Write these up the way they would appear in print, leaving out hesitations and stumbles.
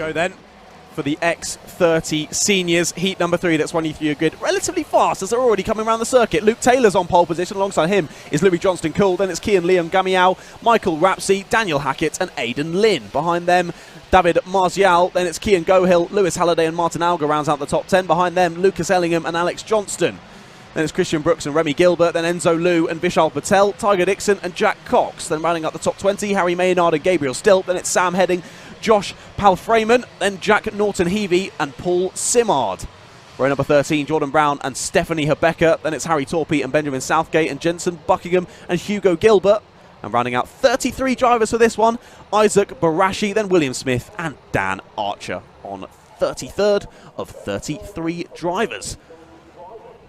go then for the X30 Seniors. Heat number 3, that's running through your grid relatively fast as they're already coming around the circuit. Luke Taylor's on pole position. Alongside him is Louis Johnston Cool. Then it's Kian Liam Gamiao, Michael Rapsey, Daniel Hackett and Aidan Lynn. Behind them, David Marzial. Then it's Kian Gohill, Lewis Halliday and Martin Alga rounds out the top 10. Behind them, Lucas Ellingham and Alex Johnston. Then it's Christian Brooks and Remy Gilbert, then Enzo Liu and Vishal Patel, Tiger Dixon and Jack Cox. Then rounding up the top 20, Harry Maynard and Gabriel Stilt. Then it's Sam Heading, Josh Palfreyman, then Jack Norton-Heavey and Paul Simard. Row number 13, Jordan Brown and Stephanie Herbecker. Then it's Harry Torpy and Benjamin Southgate and Jensen Buckingham and Hugo Gilbert. And rounding out 33 drivers for this one, Isaac Barashi, then William Smith and Dan Archer on 33rd of 33 drivers.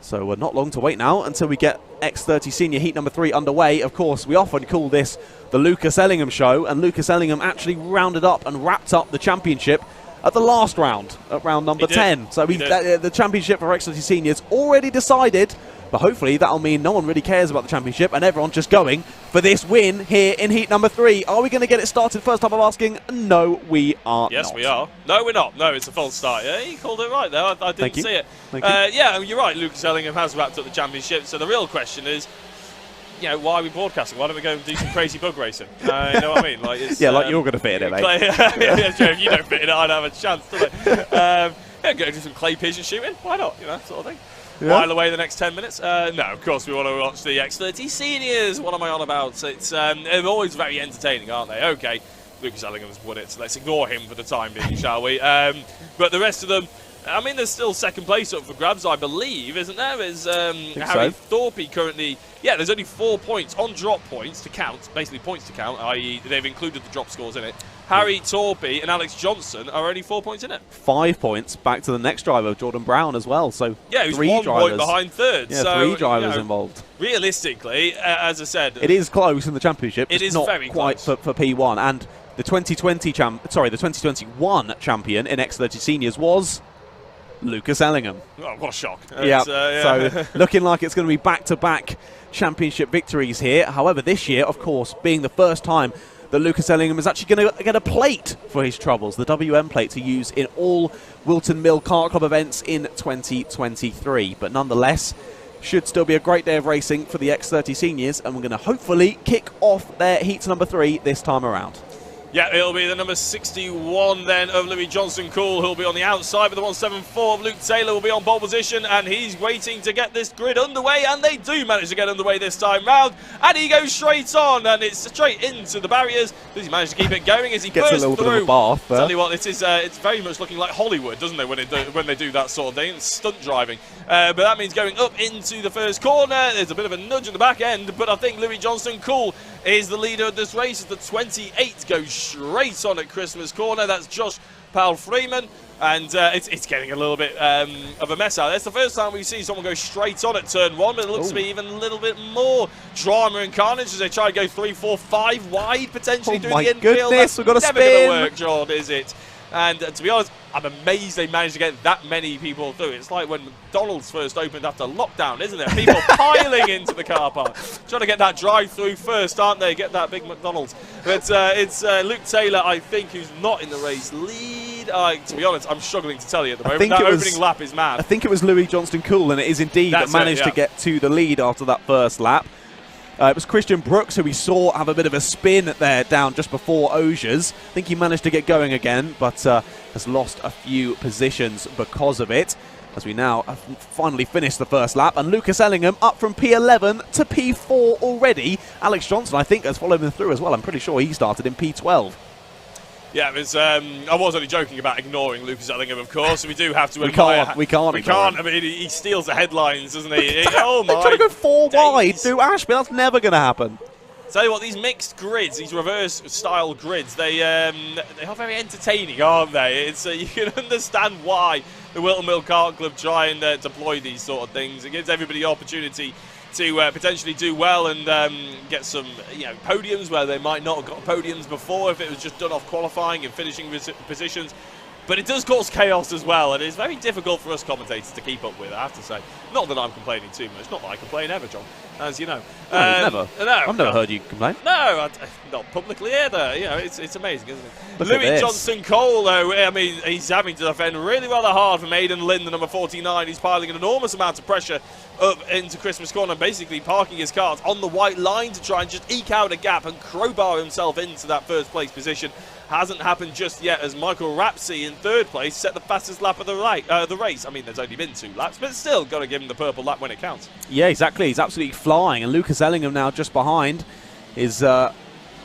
So we're not long to wait now until we get X30 Senior Heat number 3 underway. Of course, we often call this the Lucas Ellingham show, and Lucas Ellingham actually rounded up and wrapped up the championship at the last round, at round number 10. So the championship for X30 Seniors already decided, but hopefully that'll mean no one really cares about the championship and everyone's just going for this win here in Heat number 3. Are we going to get it started? First time I'm asking. No, we are not. Yes, we are. No, we're not. No, it's a false start. Yeah, you called it right there. I didn't see it. Yeah, you're right. Lucas Ellingham has wrapped up the championship. So the real question is, why are we broadcasting? Why don't we go and do some crazy bug racing? You know what I mean? Like, it's, like you're going to fit in it, mate. Yeah, sure, if you don't fit in it, I'd have a chance, don't I? Go do some clay pigeon shooting. Why not? Sort of thing. Yeah. While away the next 10 minutes. No, of course we want to watch the X30 Seniors. What am I on about? It's they're always very entertaining, aren't they? Okay, Lucas Ellingham's won it, so let's ignore him for the time being, shall we? But the rest of them, I mean, there's still second place up for grabs, I believe, isn't there? There's Harry Thorpe currently. Yeah, there's only 4 points on drop points to count, basically points to count, i.e. they've included the drop scores in it. Harry Torpy and Alex Johnson are only 4 points in it. 5 points back to the next driver, Jordan Brown, as well. So yeah, who's 3 1 drivers. Point behind third. Yeah, so, 3 drivers involved. Realistically, as I said, it is close in the championship. It is not very quite close for P1. And the 2021 champion in X30 Seniors was Lucas Ellingham. Oh, what a shock. Yeah. So looking like it's going to be back-to-back championship victories here. However, this year, of course, being the first time that Lucas Ellingham is actually going to get a plate for his troubles, the WM plate to use in all Whilton Mill Kart Club events in 2023. But nonetheless, should still be a great day of racing for the X30 Seniors, and we're going to hopefully kick off their heat number 3 this time around. Yeah, it'll be the number 61 then of Louis Johnston Cool, who'll be on the outside, but the 174 of Luke Taylor will be on pole position, and he's waiting to get this grid underway, and they do manage to get underway this time round, and he goes straight on, and it's straight into the barriers. Does he manage to keep it going as he bursts gets a little through? bit of a bath there. Tell you what, it's very much looking like Hollywood, doesn't it, when they do that sort of thing? It's stunt driving. But that means going up into the first corner. There's a bit of a nudge at the back end, but I think Louis Johnston Cool is the leader of this race as the 28 goes straight on at Christmas corner. That's Josh Palfreyman, and it's getting a little bit of a mess out there. It's the first time we see someone go straight on at turn 1, but it looks to be even a little bit more drama and carnage as they try to go 3, 4, 5 wide, potentially doing the infield. Goodness, we've got a spin. Never going to work, John, is it? And to be honest, I'm amazed they managed to get that many people through. It's like when McDonald's first opened after lockdown, isn't it? People piling into the car park, trying to get that drive-through first, aren't they? Get that big McDonald's. But it's Luke Taylor, I think, who's not in the race lead. To be honest, I'm struggling to tell you at the moment. That opening lap is mad. I think it was Louis Johnston Cool, and it is indeed that managed to get to the lead after that first lap. It was Christian Brooks who we saw have a bit of a spin there down just before Osiers. I think he managed to get going again, but has lost a few positions because of it. As we now have finally finished the first lap, and Lucas Ellingham up from P11 to P4 already. Alex Johnson, I think, has followed him through as well. I'm pretty sure he started in P12. Yeah, it was, I was only joking about ignoring Lucas Ellingham, of course. We do have to admire. We can't. I mean, he steals the headlines, doesn't he? Oh my! They're trying to go 4 wide through Ashby. That's never going to happen. Tell you what, these mixed grids, these reverse-style grids, they are very entertaining, aren't they? It's you can understand why the Whilton Mill Kart Club try and deploy these sort of things. It gives everybody the opportunity to potentially do well and get some podiums where they might not have got podiums before if it was just done off qualifying and finishing positions. but it does cause chaos as well, and it's very difficult for us commentators to keep up with, I have to say. Not that I'm complaining too much, not that I complain ever, John, as you know. No, never. No, I've never heard you complain. No, not publicly either. You know, it's amazing, isn't it? Look Louis Johnston Cole, though, I mean, he's having to defend really rather hard from Aidan Lynn, the number 49. He's piling an enormous amount of pressure up into Christmas Corner, basically parking his cart on the white line to try and just eke out a gap and crowbar himself into that first place position. Hasn't happened just yet, as Michael Rapsey in third place set the fastest lap of the race. I mean, there's only been 2 laps, but still got to give him the purple lap when it counts. Yeah, exactly. He's absolutely flying, and Lucas Ellingham now just behind is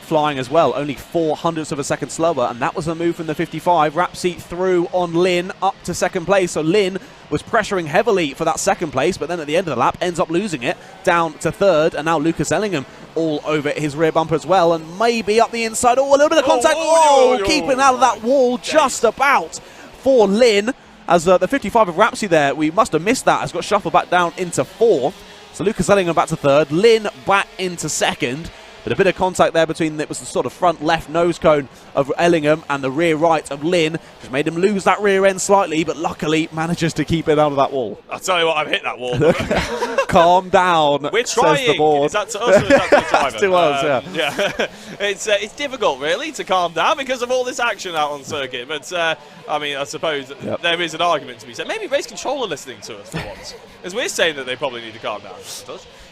flying as well, only 0.04 of a second slower, and that was a move from the 55. Rapsey through on Lynn up to second place, so Lynn was pressuring heavily for that second place, but then at the end of the lap ends up losing it down to third, and now Lucas Ellingham all over his rear bumper as well, and maybe up the inside. Oh, a little bit of contact. Keeping out of that wall just about for Lynn, as the 55 of Rapsey there, we must have missed that, has got shuffled back down into fourth. So Lucas Ellingham back to third, Lynn back into second. But a bit of contact there between, it was the sort of front left nose cone of Ellingham and the rear right of Lynn. Just made him lose that rear end slightly, but luckily manages to keep it out of that wall. I'll tell you what, I've hit that wall. Calm down. We're trying. Says the board. Is that to us or is that to the driver? That's to us, yeah. It's difficult, really, to calm down because of all this action out on circuit. But, I mean, I suppose there is an argument to be said. Maybe race control are listening to us for once. As we're saying that they probably need to calm down.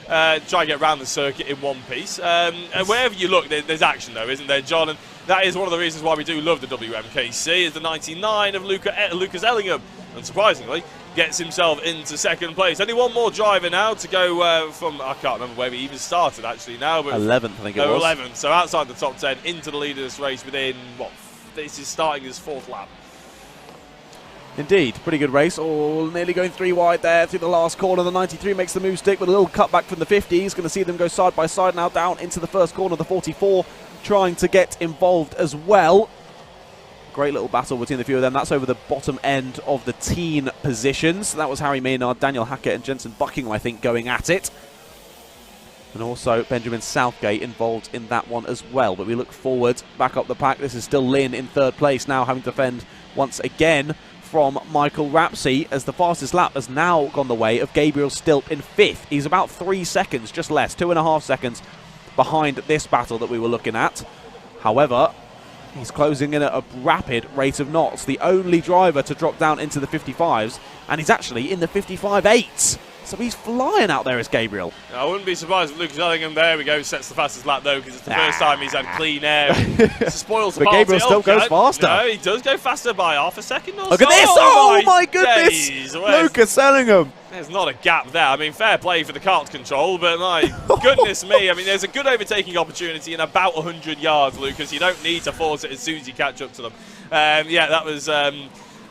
Try and get around the circuit in one piece. And wherever you look, there's action, though, isn't there, John? And that is one of the reasons why we do love the WMKC, is the 99 of Lucas Ellingham. Unsurprisingly, gets himself into second place. Only one more driver now to go from, I can't remember where we even started, actually, now. But 11th, I think it was. 11th, so outside the top 10, into the lead of this race within, this is starting his 4th lap. Indeed, pretty good race. Oh, nearly going 3 wide there through the last corner. The 93 makes the move stick with a little cutback from the 50. He's going to see them go side by side now down into the first corner. The 44 trying to get involved as well. Great little battle between the few of them. That's over the bottom end of the teen positions. That was Harry Maynard, Daniel Hackett and Jensen Buckingham, I think, going at it. And also Benjamin Southgate involved in that one as well. But we look forward, back up the pack. This is still Lynn in third place now, having to defend once again from Michael Rapsey, as the fastest lap has now gone the way of Gabriel Stilp in 5th. He's about 3 seconds, just less, 2.5 seconds behind this battle that we were looking at. However, he's closing in at a rapid rate of knots. The only driver to drop down into the 55s, and he's actually in the 55.8s. So he's flying out there as Gabriel. I wouldn't be surprised if Lucas Ellingham, there we go, sets the fastest lap though, because it's the first time he's had clean air. It spoils the party. But Gabriel still goes faster. No, he does go faster by half a second or so. Look at this! Oh my goodness! Lucas Ellingham. There's not a gap there. I mean, fair play for the kart control, but my goodness me. I mean, there's a good overtaking opportunity in about 100 yards, Lucas. You don't need to force it as soon as you catch up to them. Yeah, that was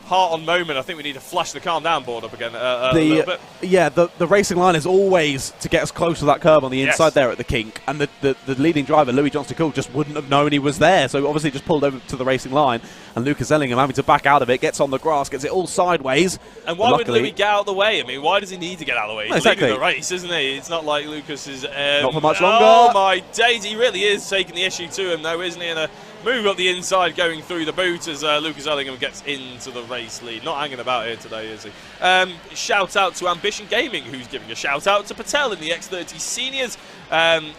heart-on moment. I think we need to flash the calm down board up again a little bit. Yeah, the racing line is always to get us close to that curb on the inside there at the kink. And the leading driver, Louis Johnston Cole, just wouldn't have known he was there. So obviously just pulled over to the racing line. And Lucas Ellingham having to back out of it, gets on the grass, gets it all sideways. And why would Louis get out of the way? I mean, why does he need to get out of the way? He's leading the race, isn't he? It's not like Lucas is... not for much longer. Oh, my days. He really is taking the issue to him, though, isn't he? And a move up the inside going through the boot as Lucas Ellingham gets into the race lead. Not hanging about here today, is he? Shout out to Ambition Gaming, who's giving a shout out to Patel in the X30 Seniors.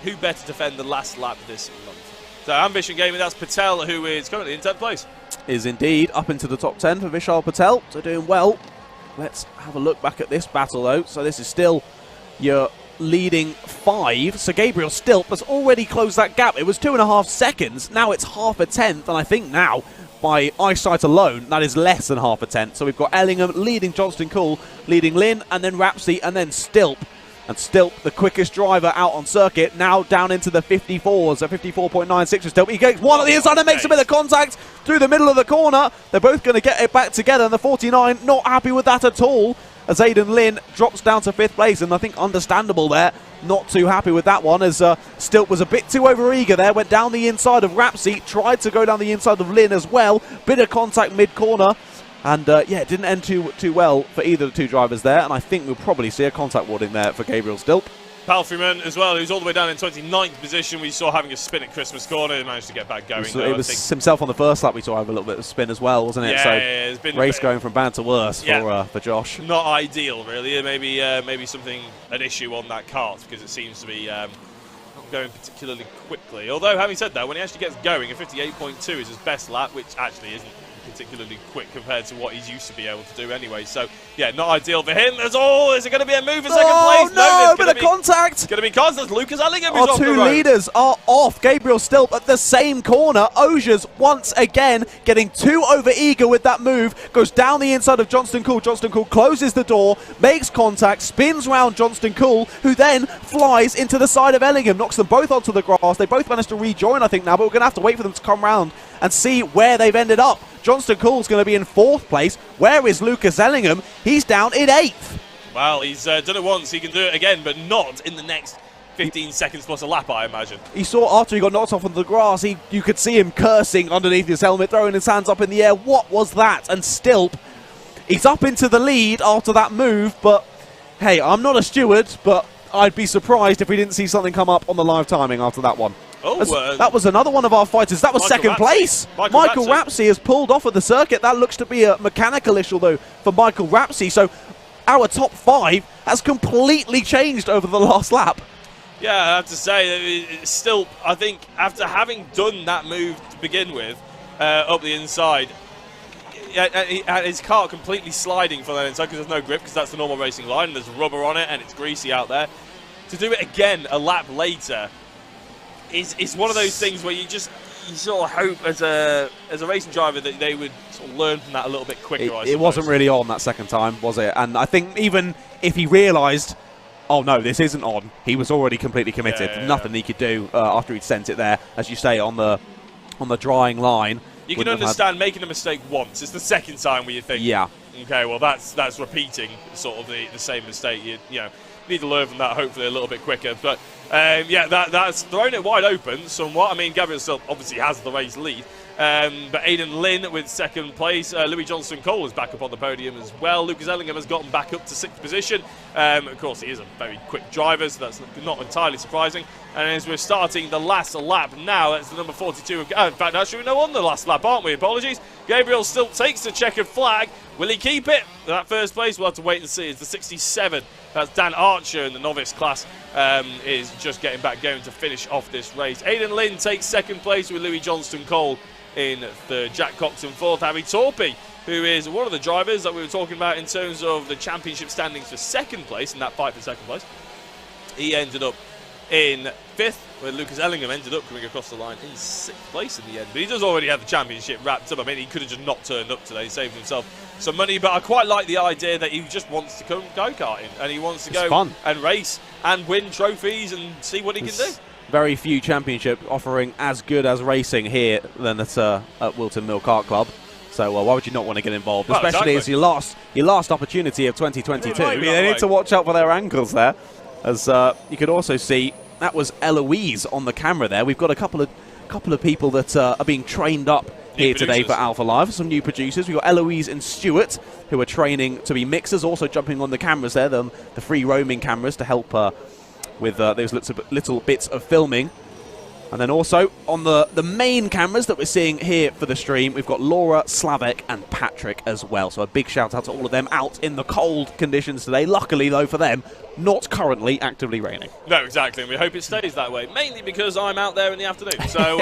Who better defend the last lap this month? So Ambition Gaming, that's Patel, who is currently in 10th place. Is indeed up into the top 10 for Vishal Patel, so doing well. Let's have a look back at this battle though. So this is still your leading 5. So Gabriel Stilp has already closed that gap. It was 2.5 seconds. Now it's half a tenth, and I think now by eyesight alone that is less than half a tenth. So we've got Ellingham leading Johnston Cole, leading Lynn, and then Rapsey, and then Stilp. And Stilp, the quickest driver out on circuit, now down into the 54s, a 54.96 for Stilp. He gets one at the inside and makes a bit of contact through the middle of the corner. They're both going to get it back together, and the 49 not happy with that at all, as Aidan Lynn drops down to 5th place, and I think understandable there. Not too happy with that one, as Stilp was a bit too over-eager there, went down the inside of Rapsey, tried to go down the inside of Lynn as well, bit of contact mid-corner. And, yeah, it didn't end too well for either of the two drivers there. And I think we'll probably see a contact warning there for Gabriel Stilp. Palfreyman as well, who's all the way down in 29th position. We saw having a spin at Christmas Corner. He managed to get back going. It was himself on the first lap. We saw have a little bit of spin as well, wasn't it? Yeah, so it's been race going from bad to worse for Josh. Not ideal, really. Maybe something an issue on that kart, because it seems to be not going particularly quickly. Although, having said that, when he actually gets going, a 58.2 is his best lap, which actually isn't particularly quick compared to what he's used to be able to do anyway. So, yeah, not ideal for him at all. Is it going to be a move in second place? No, bit of contact. It's going to be contact. Lucas Ellingham is Our off the two road. leaders are off. Gabriel Stilp at the same corner. Osiers once again getting too over-eager with that move. Goes down the inside of Johnston Cool. Johnston Cool closes the door, makes contact, spins round Johnston Cool, who then flies into the side of Ellingham, knocks them both onto the grass. They both managed to rejoin, I think, now, but we're going to have to wait for them to come round and see where they've ended up. Johnston Cool's going to be in 4th place. Where is Lucas Ellingham? He's down in 8th. Well, he's done it once. He can do it again, but not in the next 15 seconds plus a lap, I imagine. He saw after he got knocked off onto the grass, you could see him cursing underneath his helmet, throwing his hands up in the air. What was that? And Stilp, he's up into the lead after that move, but hey, I'm not a steward, but I'd be surprised if we didn't see something come up on the live timing after that one. Oh, that was another one of our fighters. That was second place. Michael Rapsey has pulled off of the circuit. That looks to be a mechanical issue, though, for Michael Rapsey. So our top 5 has completely changed over the last lap. Yeah, I have to say, it's still, I think, after having done that move to begin with, up the inside, his kart completely sliding from that inside because there's no grip, because that's the normal racing line, and there's rubber on it, and it's greasy out there. To do it again a lap later, it's one of those things where you sort of hope as a racing driver that they would sort of learn from that a little bit quicker. It wasn't really on that second time, was it? And I think even if he realised, oh no, this isn't on, he was already completely committed. Nothing he could do after he'd sent it there, as you say, on the drying line. You can understand making a mistake once. It's the second time where you think, yeah, okay, well that's repeating sort of the same mistake. You know, need to learn from that hopefully a little bit quicker. But yeah, that's thrown it wide open somewhat. I mean, Gabriel still obviously has the race lead. But Aidan Lynn with 2nd place. Louis Johnston Cole is back up on the podium as well. Lucas Ellingham has gotten back up to 6th position. Of course, he is a very quick driver, so that's not entirely surprising. And as we're starting the last lap now, that's the number 42. In fact, actually, we're on the last lap, aren't we? Apologies. Gabriel still takes the checkered flag. Will he keep it? That 1st place, we'll have to wait and see. It's the 67. That's Dan Archer in the novice class, is just getting back going to finish off this race. Aidan Lynn takes 2nd place with Louis Johnston Cole in 3rd. Jack Coxon 4th. Harry Torpy, who is one of the drivers that we were talking about in terms of the championship standings for 2nd place in that fight for 2nd place. He ended up in 5th, where Lucas Ellingham ended up coming across the line in 6th place in the end. But he does already have the championship wrapped up. I mean, he could have just not turned up today, saved himself some money. But I quite like the idea that he just wants to come go-karting, and he wants to go and race and win trophies and see what he can do. Very few championship offering as good as racing here than at Whilton Mill Kart Club. So why would you not want to get involved, especially as your last opportunity of 2022? They need to watch out for their ankles there. As you could also see, that was Eloise on the camera there. We've got a couple of people that are being trained up here today for Alpha Live. Some new producers. We've got Eloise and Stuart, who are training to be mixers, also jumping on the cameras there, the free roaming cameras to help with those little bits of filming. And then also on the main cameras that we're seeing here for the stream, we've got Laura, Slavek and Patrick as well. So a big shout out to all of them out in the cold conditions today. Luckily though for them, not currently actively raining. No, exactly, and we hope it stays that way, mainly because I'm out there in the afternoon. So